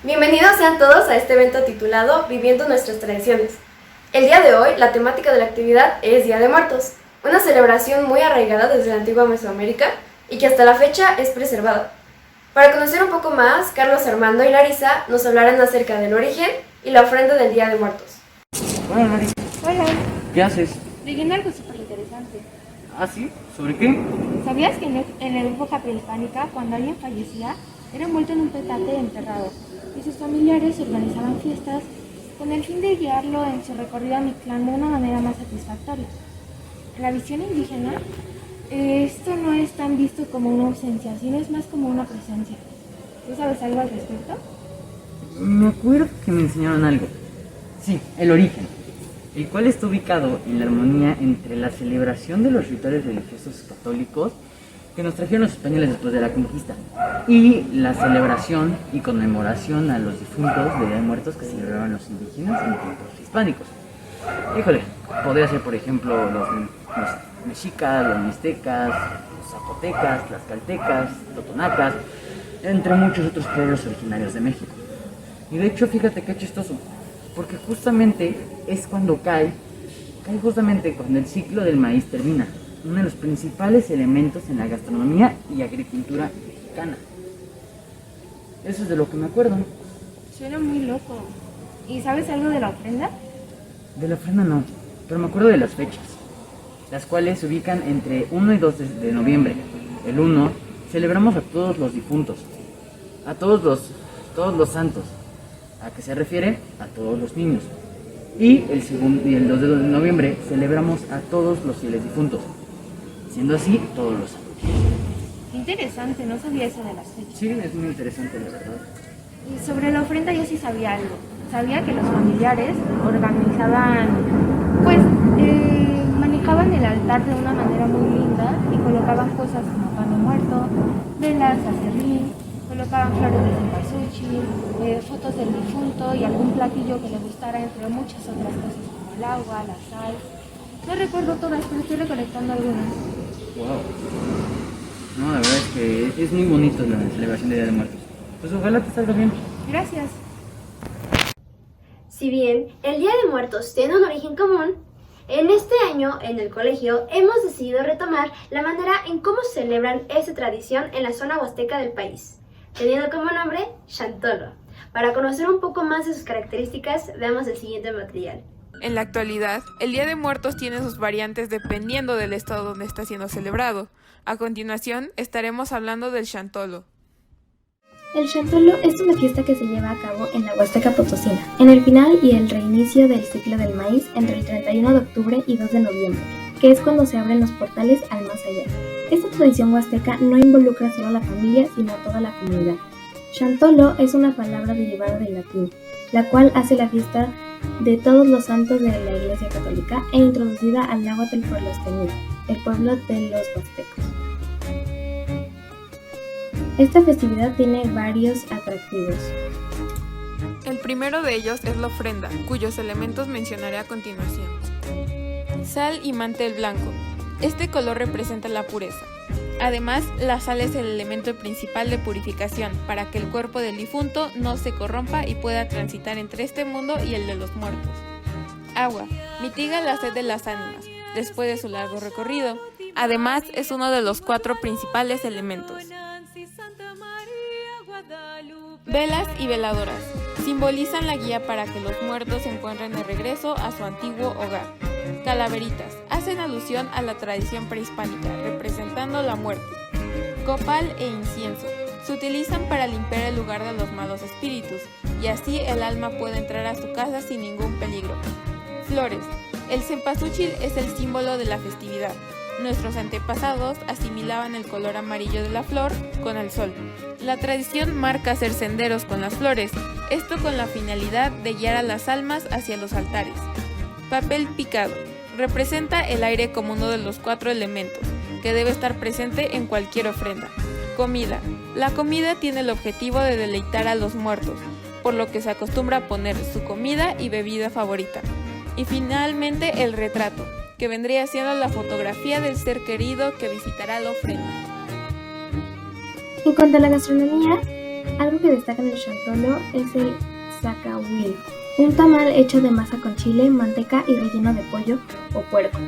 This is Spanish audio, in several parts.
Bienvenidos sean todos a este evento titulado Viviendo nuestras tradiciones. El día de hoy, la temática de la actividad es Día de Muertos, una celebración muy arraigada desde la antigua Mesoamérica y que hasta la fecha es preservada. Para conocer un poco más, Carlos, Armando y Larisa nos hablarán acerca del origen y la ofrenda del Día de Muertos. Hola, Mari. Hola, ¿Qué haces? leyendo algo súper interesante. ¿Ah, sí? ¿Sobre qué? ¿Sabías que en la época prehispánica, cuando alguien fallecía, era envuelto en un petate y enterrado? Y sus familiares organizaban fiestas con el fin de guiarlo en su recorrido a Mictlán de una manera más satisfactoria. En la visión indígena, esto no es tan visto como una ausencia, sino es más como una presencia. ¿Tú sabes algo al respecto? Me acuerdo que me enseñaron algo. Sí, el origen, el cual está ubicado en la armonía entre la celebración de los rituales religiosos católicos que nos trajeron los españoles después de la conquista y la celebración y conmemoración a los difuntos de Día de Muertos que celebraban los indígenas en tiempos hispánicos. Híjole, podría ser por ejemplo los mexicas, los mixtecas, los zapotecas, tlaxcaltecas, totonacas, entre muchos otros pueblos originarios de México. Y de hecho, fíjate qué chistoso, porque justamente es cuando cae justamente cuando el ciclo del maíz termina, uno de los principales elementos en la gastronomía y agricultura mexicana. Eso es de lo que me acuerdo. Suena muy loco. ¿Y sabes algo de la ofrenda? De la ofrenda no, pero me acuerdo de las fechas, las cuales se ubican entre 1 y 2 de noviembre. El 1 celebramos a todos los difuntos, a todos los santos, a que se refiere a todos los niños. Y el 2 de noviembre celebramos a todos los fieles difuntos, siendo así todos los santos. Qué interesante, no sabía eso de las fechas. Sí, es muy interesante, la verdad. Y sobre la ofrenda yo sí sabía algo. Sabía que los familiares organizaban, manejaban el altar de una manera muy linda y colocaban cosas como pan de muerto, velas, acerrín, colocaban flores de cempasúchil, fotos del difunto y algún platillo que le gustara, entre muchas otras cosas como el agua, la sal. No recuerdo todas, pero estoy recolectando algunas. Wow. No, la verdad es que es muy bonito la celebración de Día de Muertos. Pues ojalá te salga bien. Gracias. Si bien el Día de Muertos tiene un origen común, en este año en el colegio hemos decidido retomar la manera en cómo celebran esta tradición en la zona huasteca del país, teniendo como nombre Chantolo. Para conocer un poco más de sus características, veamos el siguiente material. En la actualidad, el Día de Muertos tiene sus variantes dependiendo del estado donde está siendo celebrado. A continuación, estaremos hablando del Chantolo. El Chantolo es una fiesta que se lleva a cabo en la Huasteca Potosina, en el final y el reinicio del ciclo del maíz entre el 31 de octubre y 2 de noviembre, que es cuando se abren los portales al más allá. Esta tradición huasteca no involucra solo a la familia, sino a toda la comunidad. Chantolo es una palabra derivada del latín, la cual hace la fiesta de todos los santos de la Iglesia Católica e introducida al náhuatl por los teníes, el pueblo de los huastecos. Esta festividad tiene varios atractivos. El primero de ellos es la ofrenda, cuyos elementos mencionaré a continuación. Sal y mantel blanco. Este color representa la pureza. Además, la sal es el elemento principal de purificación para que el cuerpo del difunto no se corrompa y pueda transitar entre este mundo y el de los muertos. Agua. Mitiga la sed de las ánimas, después de su largo recorrido. Además, es uno de los 4 principales elementos. Velas y veladoras. Simbolizan la guía para que los muertos se encuentren de regreso a su antiguo hogar. Calaveritas. Hacen alusión a la tradición prehispánica, representando la muerte. Copal e incienso. Se utilizan para limpiar el lugar de los malos espíritus, y así el alma puede entrar a su casa sin ningún peligro. Flores. El cempasúchil es el símbolo de la festividad. Nuestros antepasados asimilaban el color amarillo de la flor con el sol. La tradición marca hacer senderos con las flores, esto con la finalidad de guiar a las almas hacia los altares. Papel picado. Representa el aire como uno de los 4 elementos, que debe estar presente en cualquier ofrenda. Comida. La comida tiene el objetivo de deleitar a los muertos, por lo que se acostumbra a poner su comida y bebida favorita. Y finalmente el retrato, que vendría siendo la fotografía del ser querido que visitará la ofrenda. En cuanto a la gastronomía, Algo que destaca en el chantolo es el zacahuil, un tamal hecho de masa con chile, manteca y relleno de pollo o puerco,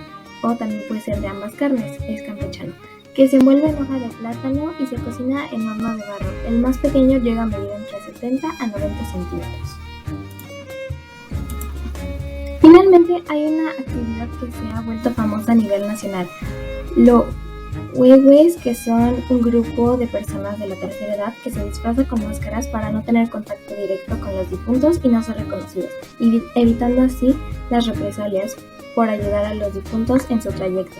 o también puede ser de ambas carnes, es campechano, que se envuelve en hoja de plátano y se cocina en horno de barro. El más pequeño llega a medir entre 70 a 90 centímetros. Finalmente, hay una actividad que se ha vuelto famosa a nivel nacional. Los huehues, que son un grupo de personas de la tercera edad que se disfraza con máscaras para no tener contacto directo con los difuntos y no ser reconocidos, evitando así las represalias por ayudar a los difuntos en su trayecto.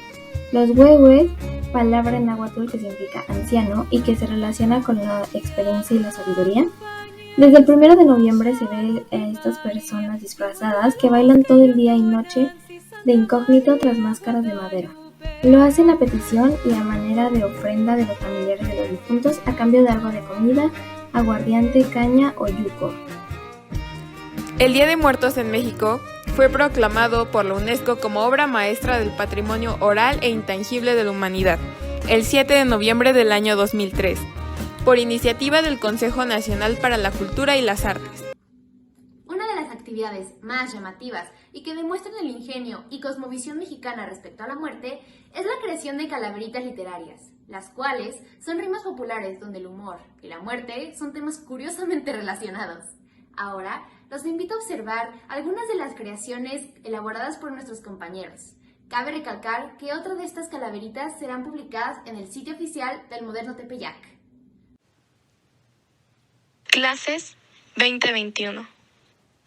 Los huehues, palabra en náhuatl que significa anciano y que se relaciona con la experiencia y la sabiduría. Desde el 1 de noviembre se ve a estas personas disfrazadas que bailan todo el día y noche de incógnito tras máscaras de madera. Lo hacen a petición y a manera de ofrenda de los familiares de los difuntos a cambio de algo de comida, aguardiente, caña o yuco. El Día de Muertos en México fue proclamado por la UNESCO como obra maestra del patrimonio oral e intangible de la humanidad el 7 de noviembre del año 2003, por iniciativa del Consejo Nacional para la Cultura y las Artes. Una de las actividades más llamativas y que demuestran el ingenio y cosmovisión mexicana respecto a la muerte es la creación de calaveritas literarias, las cuales son rimas populares donde el humor y la muerte son temas curiosamente relacionados. Ahora, los invito a observar algunas de las creaciones elaboradas por nuestros compañeros. Cabe recalcar que otra de estas calaveritas serán publicadas en el sitio oficial del Moderno Tepeyac. Clases 2021.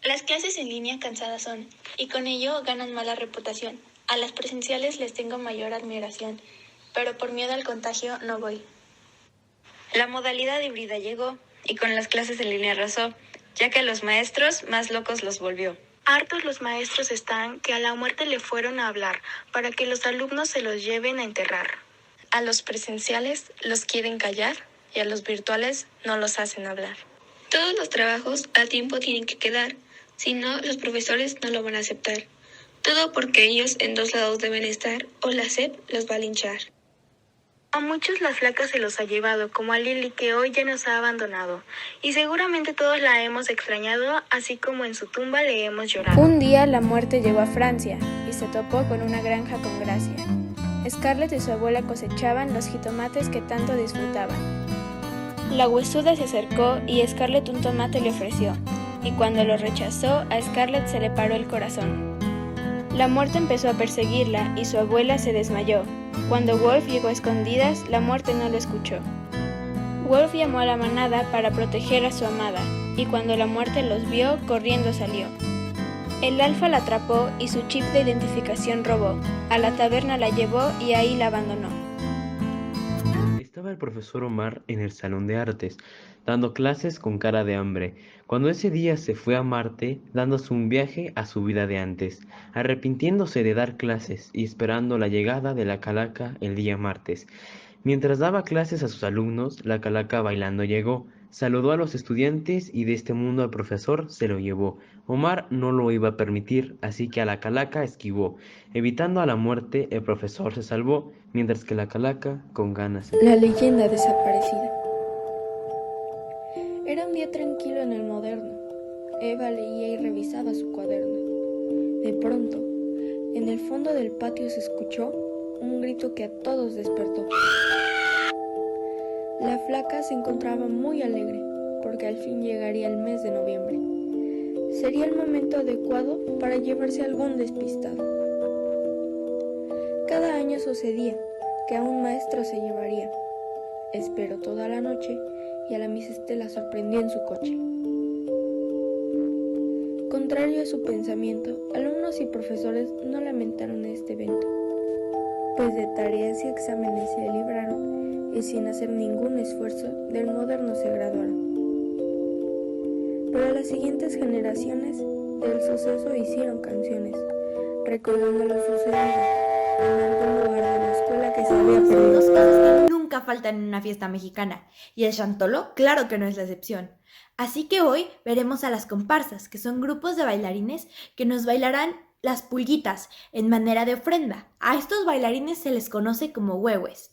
Las clases en línea cansadas son, y con ello ganan mala reputación. A las presenciales les tengo mayor admiración, pero por miedo al contagio no voy. La modalidad híbrida llegó, y con las clases en línea arrasó, ya que a los maestros más locos los volvió. Hartos los maestros están que a la muerte le fueron a hablar, para que los alumnos se los lleven a enterrar. A los presenciales los quieren callar, y a los virtuales no los hacen hablar. Todos los trabajos a tiempo tienen que quedar, si no, los profesores no lo van a aceptar. Todo porque ellos en 2 lados deben estar, o la SEP los va a linchar. A muchos la flaca se los ha llevado, como a Lili, que hoy ya nos ha abandonado. Y seguramente todos la hemos extrañado, así como en su tumba le hemos llorado. Un día la muerte llegó a Francia y se topó con una granja con gracia. Scarlett y su abuela cosechaban los jitomates que tanto disfrutaban. La huesuda se acercó y Scarlett un tomate le ofreció, y cuando lo rechazó, a Scarlett se le paró el corazón. La muerte empezó a perseguirla y su abuela se desmayó. Cuando Wolf llegó a escondidas, la muerte no lo escuchó. Wolf llamó a la manada para proteger a su amada, y cuando la muerte los vio, corriendo salió. El alfa la atrapó y su chip de identificación robó. A la taberna la llevó y ahí la abandonó. Estaba el profesor Omar en el salón de artes, dando clases con cara de hambre, cuando ese día se fue a Marte, dándose un viaje a su vida de antes, arrepintiéndose de dar clases y esperando la llegada de la calaca el día martes. Mientras daba clases a sus alumnos, la calaca bailando llegó, saludó a los estudiantes y de este mundo al profesor se lo llevó. Omar no lo iba a permitir, así que a la calaca esquivó. Evitando a la muerte, el profesor se salvó, mientras que la calaca con ganas. La leyenda desaparecida. Era un día tranquilo en el Moderno. Eva leía y revisaba su cuaderno. De pronto, en el fondo del patio se escuchó un grito que a todos despertó. La flaca se encontraba muy alegre, porque al fin llegaría el mes de noviembre. Sería el momento adecuado para llevarse a algún despistado. Cada año sucedía que a un maestro se llevaría. Esperó toda la noche y a la Miss Estela sorprendió en su coche. Contrario a su pensamiento, alumnos y profesores no lamentaron este evento, pues de tareas y exámenes se libraron y sin hacer ningún esfuerzo del Moderno se graduaron. Pero las siguientes generaciones del suceso hicieron canciones, recordando lo sucedido en algún lugar de la escuela que se había perdido. Dos cosas que nunca faltan en una fiesta mexicana, y el chantolo, claro que no es la excepción. Así que hoy veremos a las comparsas, que son grupos de bailarines que nos bailarán las pulguitas en manera de ofrenda. A estos bailarines se les conoce como huehues.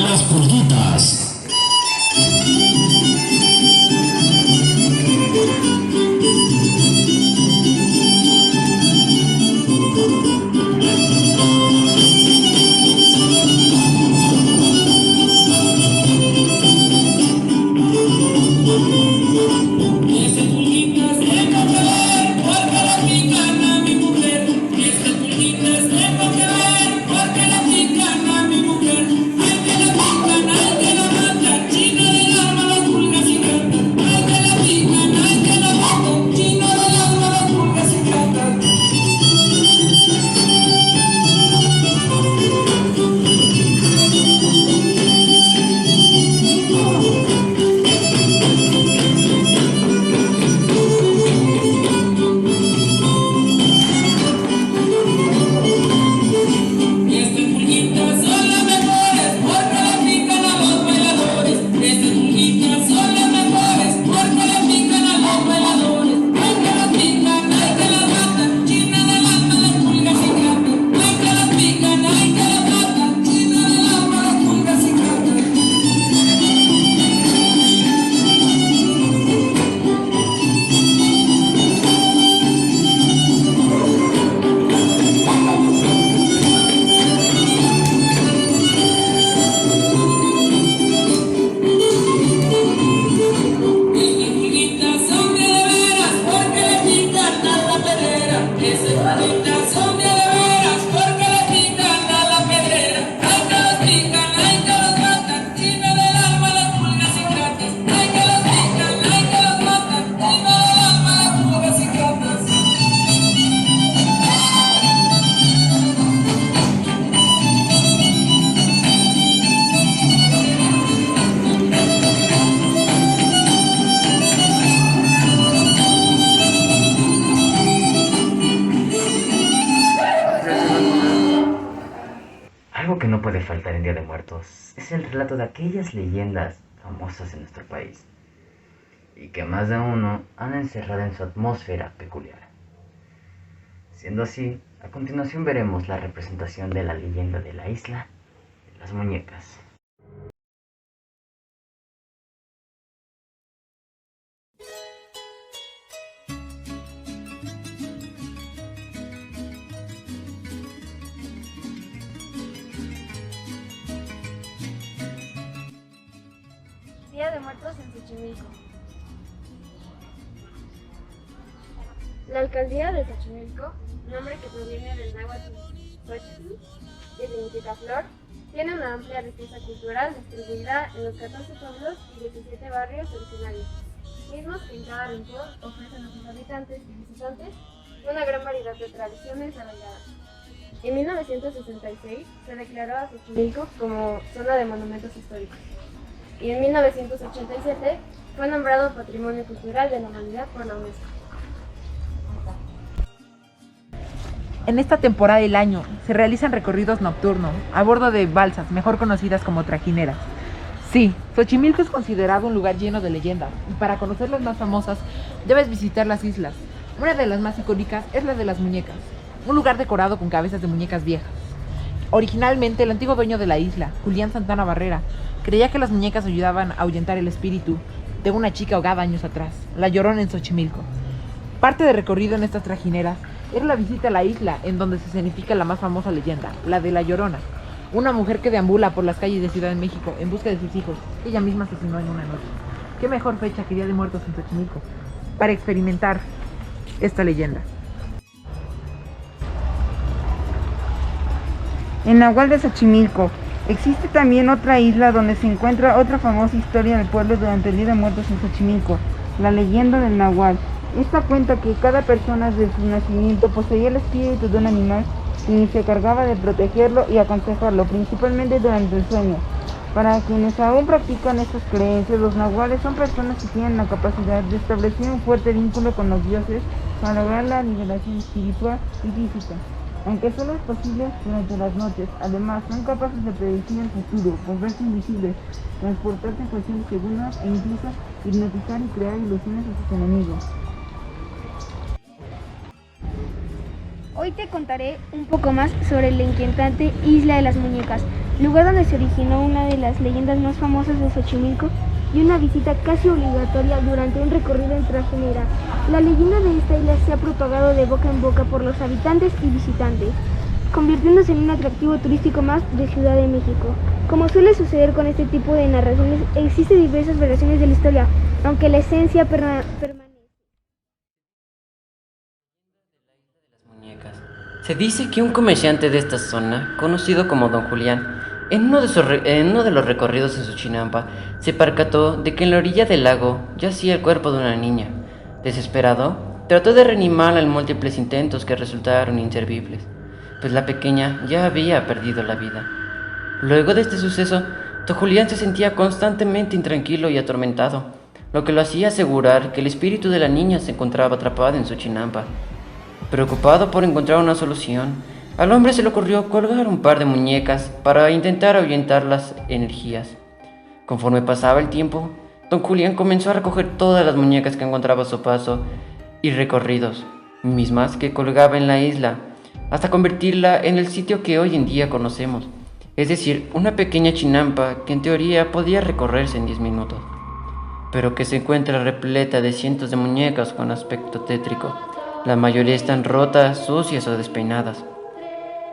Las pulguitas. Algo que no puede faltar en Día de Muertos es el relato de aquellas leyendas famosas en nuestro país y que más de uno han encerrado en su atmósfera peculiar. Siendo así, a continuación veremos la representación de la leyenda de la isla de las muñecas. Día de Muertos en Xochimilco. La alcaldía de Xochimilco, nombre que proviene del náhuatl Xochitl, que significa flor, tiene una amplia riqueza cultural distribuida en los 14 pueblos y 17 barrios originarios, mismos que en cada rincón ofrecen a sus habitantes y visitantes una gran variedad de tradiciones arraigadas. En 1966 se declaró a Xochimilco como zona de monumentos históricos. Y en 1987 fue nombrado Patrimonio Cultural de la Humanidad por la UNESCO. En esta temporada del año se realizan recorridos nocturnos a bordo de balsas, mejor conocidas como trajineras. Sí, Xochimilco es considerado un lugar lleno de leyendas y para conocer las más famosas debes visitar las islas. Una de las más icónicas es la de las muñecas, un lugar decorado con cabezas de muñecas viejas. Originalmente el antiguo dueño de la isla, Julián Santana Barrera, creía que las muñecas ayudaban a ahuyentar el espíritu de una chica ahogada años atrás, la Llorona en Xochimilco. Parte del recorrido en estas trajineras era la visita a la isla en donde se escenifica la más famosa leyenda, la de la Llorona, una mujer que deambula por las calles de Ciudad de México en busca de sus hijos, que ella misma asesinó en una noche. ¿Qué mejor fecha que Día de Muertos en Xochimilco para experimentar esta leyenda? En Nahual de Xochimilco existe también otra isla donde se encuentra otra famosa historia del pueblo durante el Día de Muertos en Xochimilco, la leyenda del Nahual. Esta cuenta que cada persona desde su nacimiento poseía el espíritu de un animal y se encargaba de protegerlo y aconsejarlo, principalmente durante el sueño. Para quienes aún practican estas creencias, los nahuales son personas que tienen la capacidad de establecer un fuerte vínculo con los dioses para lograr la liberación espiritual y física. Aunque solo es posible durante las noches, además son capaces de predecir el futuro, volverse invisibles, transportarse en cuestiones segundas e incluso hipnotizar y crear ilusiones a sus enemigos. Hoy Hoy te contaré un poco más sobre la inquietante Isla de las Muñecas, lugar donde se originó una de las leyendas más famosas de Xochimilco y una visita casi obligatoria durante un recorrido en trajinera. La leyenda de esta isla se ha propagado de boca en boca por los habitantes y visitantes, convirtiéndose en un atractivo turístico más de Ciudad de México. Como suele suceder con este tipo de narraciones, existen diversas versiones de la historia, aunque la esencia permanece. Se dice que un comerciante de esta zona, conocido como Don Julián, en uno de los recorridos en Xochimilco, se percató de que en la orilla del lago yacía el cuerpo de una niña. Desesperado, trató de reanimarla en múltiples intentos que resultaron inservibles, pues la pequeña ya había perdido la vida. Luego de este suceso, Don Julián se sentía constantemente intranquilo y atormentado, lo que lo hacía asegurar que el espíritu de la niña se encontraba atrapado en Xochimilco. Preocupado por encontrar una solución, al hombre se le ocurrió colgar un par de muñecas para intentar ahuyentar las energías. Conforme pasaba el tiempo, Don Julián comenzó a recoger todas las muñecas que encontraba a su paso y recorridos, mismas que colgaba en la isla, hasta convertirla en el sitio que hoy en día conocemos, es decir, una pequeña chinampa que en teoría podía recorrerse en 10 minutos, pero que se encuentra repleta de cientos de muñecas con aspecto tétrico. La mayoría están rotas, sucias o despeinadas.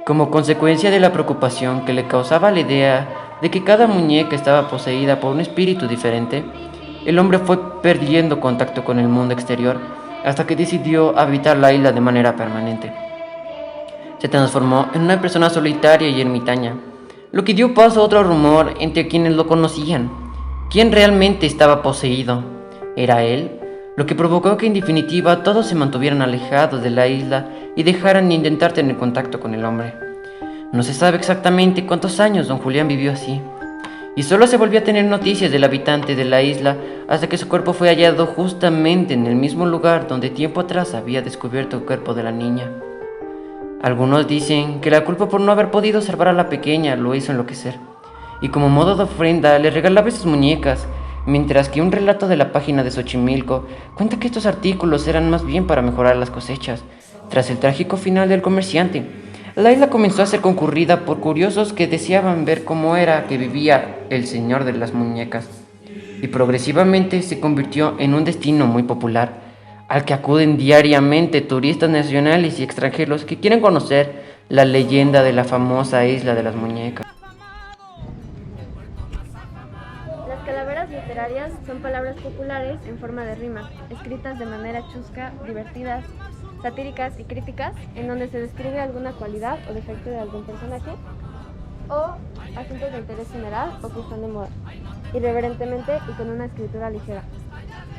Como consecuencia de la preocupación que le causaba la idea de que cada muñeca estaba poseída por un espíritu diferente, el hombre fue perdiendo contacto con el mundo exterior hasta que decidió habitar la isla de manera permanente. Se transformó en una persona solitaria y ermitaña, lo que dio paso a otro rumor entre quienes lo conocían. ¿Quién realmente estaba poseído? ¿Era él? Lo que provocó que en definitiva todos se mantuvieran alejados de la isla y dejaran de intentar tener contacto con el hombre. No se sabe exactamente cuántos años Don Julián vivió así, y solo se volvió a tener noticias del habitante de la isla hasta que su cuerpo fue hallado justamente en el mismo lugar donde tiempo atrás había descubierto el cuerpo de la niña. Algunos dicen que la culpa por no haber podido salvar a la pequeña lo hizo enloquecer, y como modo de ofrenda le regalaba sus muñecas, mientras que un relato de la página de Xochimilco cuenta que estos artículos eran más bien para mejorar las cosechas. Tras el trágico final del comerciante, la isla comenzó a ser concurrida por curiosos que deseaban ver cómo era que vivía el señor de las muñecas, y progresivamente se convirtió en un destino muy popular, al que acuden diariamente turistas nacionales y extranjeros que quieren conocer la leyenda de la famosa Isla de las Muñecas. Literarias son palabras populares en forma de rima, escritas de manera chusca, divertidas, satíricas y críticas, en donde se describe alguna cualidad o defecto de algún personaje o asuntos de interés general o que están de moda, irreverentemente y con una escritura ligera.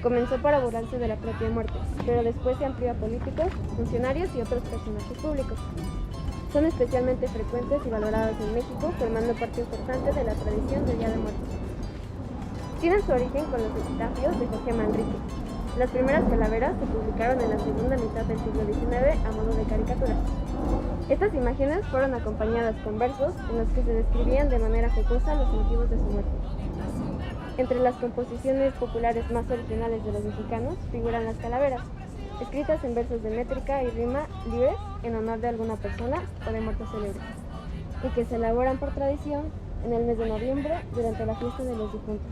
Comenzó para burlarse de la propia muerte, pero después se amplió a políticos, funcionarios y otros personajes públicos. Son especialmente frecuentes y valorados en México, formando parte importante de la tradición del Día de Muertos. Tienen su origen con los epitafios de Jorge Manrique. Las primeras calaveras se publicaron en la segunda mitad del siglo XIX a modo de caricaturas. Estas imágenes fueron acompañadas con versos en los que se describían de manera jocosa los motivos de su muerte. Entre las composiciones populares más originales de los mexicanos figuran las calaveras, escritas en versos de métrica y rima libres en honor de alguna persona o de muertos célebres, y que se elaboran por tradición en el mes de noviembre durante la fiesta de los difuntos.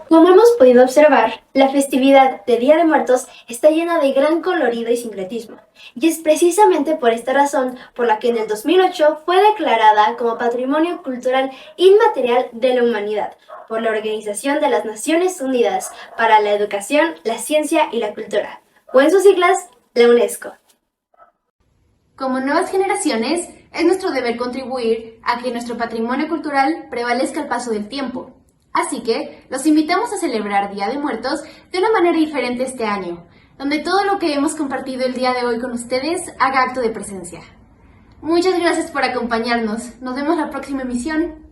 Como hemos podido observar, la festividad de Día de Muertos está llena de gran colorido y sincretismo, y es precisamente por esta razón por la que en el 2008 fue declarada como Patrimonio Cultural Inmaterial de la Humanidad por la Organización de las Naciones Unidas para la Educación, la Ciencia y la Cultura, o en sus siglas, la UNESCO. Como nuevas generaciones, es nuestro deber contribuir a que nuestro patrimonio cultural prevalezca al paso del tiempo. Así que los invitamos a celebrar Día de Muertos de una manera diferente este año, donde todo lo que hemos compartido el día de hoy con ustedes haga acto de presencia. Muchas gracias por acompañarnos. Nos vemos la próxima emisión.